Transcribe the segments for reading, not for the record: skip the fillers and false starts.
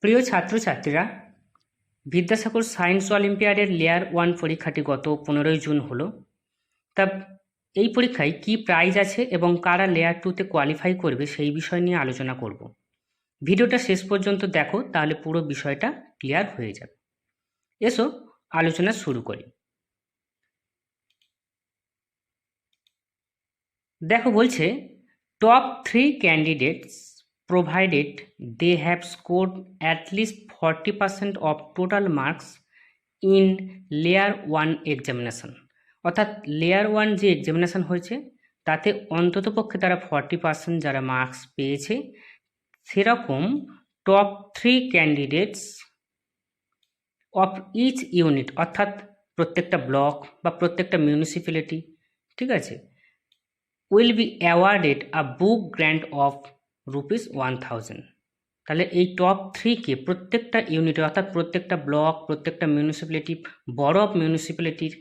প্রিয় ছাত্রছাত্রীরা, Vidyasagar science অলিম্পিয়াডের layer 1 পরীক্ষাটি গত 15ই জুন হলো। তা এই পরীক্ষায় কি প্রাইজ আছে এবং কারা লেয়ার 2তে কোয়ালিফাই করবে সেই বিষয় নিয়ে আলোচনা করব। ভিডিওটা শেষ পর্যন্ত দেখো, তাহলে পুরো বিষয়টা ক্লিয়ার হয়ে যাবে। এসো আলোচনা শুরু করি। দেখো, বলছে top 3 candidates provided they have scored at least 40% of total marks in layer 1 examination। অর্থাৎ লেয়ার 1 যে এক্সামিনেশন হয়েছে তাতে অন্ততপক্ষে তারা 40% যারা মার্কস পেয়েছে, সেরকম top 3 candidates of each unit, অর্থাৎ প্রত্যেকটা ব্লক বা প্রত্যেকটা মিউনিসিপ্যালিটি, ঠিক আছে, will be awarded a book grant of ₹1000। তাহলে এই টপ 3কে প্রত্যেকটা ইউনিটে, অর্থাৎ প্রত্যেকটা ব্লক, প্রত্যেকটা মিউনিসিপ্যালিটি, বড় মিউনিসিপ্যালিটির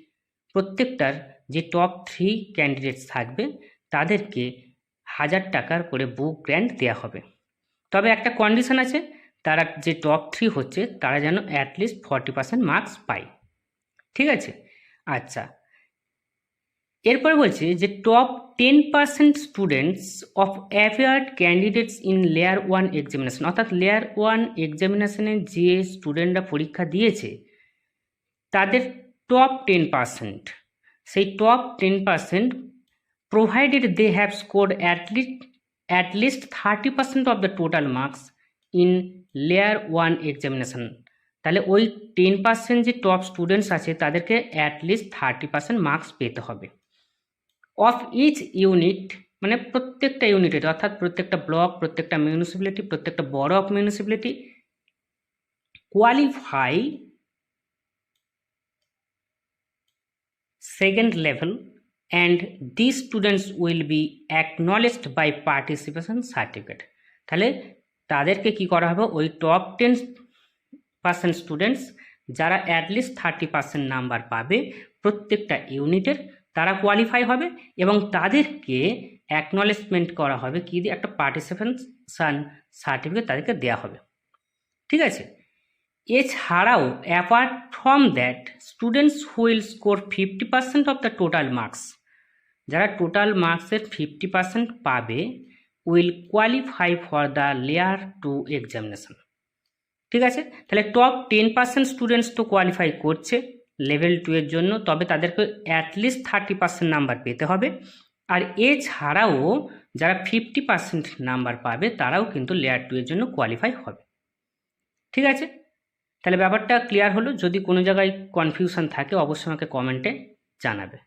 প্রত্যেকটার যে টপ 3 ক্যান্ডিডেটস থাকবে তাদেরকে 1000 টাকার করে বুক গ্র্যান্ট দেওয়া হবে। তবে একটা কন্ডিশন আছে, তারা যে টপ 3 হচ্ছে তারা যেন অ্যাটলিস্ট 40% মার্কস পায়। ঠিক আছে, আচ্ছা। এরপরে বলছে যে top 10% students of appeared candidates in layer 1 examination, অর্থাৎ লেয়ার 1 এক্সামিনেশনে যে স্টুডেন্টরা পরীক্ষা দিয়েছে তাদের টপ 10%, সেই top 10% provided they have scored at least 30% of the total marks in layer 1 examination. তাহলে ওই 10% যে টপ স্টুডেন্টস আছে তাদেরকে অ্যাটলিস্ট 30% মার্কস পেতে হবে। অফ ইচ ইউনিট, মানে প্রত্যেকটা ইউনিটের, অর্থাৎ প্রত্যেকটা ব্লক, প্রত্যেকটা মিউনিসিপ্যালিটি, প্রত্যেকটা বড় of municipality qualify second level and this students will be acknowledged by participation certificate. তাহলে তাদেরকে কি করা হবে, ওই টপ 10% স্টুডেন্টস যারা অ্যাটলিস্ট 30% নাম্বার পাবে প্রত্যেকটা ইউনিটের, তারা কোয়ালিফাই হবে এবং তাদেরকে অ্যাকনলেজমেন্ট করা হবে কি দিয়ে, একটা পার্টিসিপেশন সার্টিফিকেট তাদেরকে দেওয়া হবে। ঠিক আছে, এছাড়াও apart from that students wheel score 50% of the total marks, যারা টোটাল মার্কসের 50% পাবে will qualify for the layer 2 examination. ঠিক আছে, তাহলে টপ 10% স্টুডেন্টস তো কোয়ালিফাই করছে লেভেল 2 এর জন্য, তবে তাদেরকে অ্যাটলিস্ট 30% নাম্বার পেতে হবে। আর এছাড়াও যারা 50% নাম্বার পাবে তারাও কিন্তু লেয়ার 2 এর জন্য কোয়ালিফাই হবে। ঠিক আছে, তাহলে ব্যাপারটা ক্লিয়ার হলো। যদি কোনো জায়গায় কনফিউশন থাকে অবশ্যই আমাকে কমেন্টে জানাবে।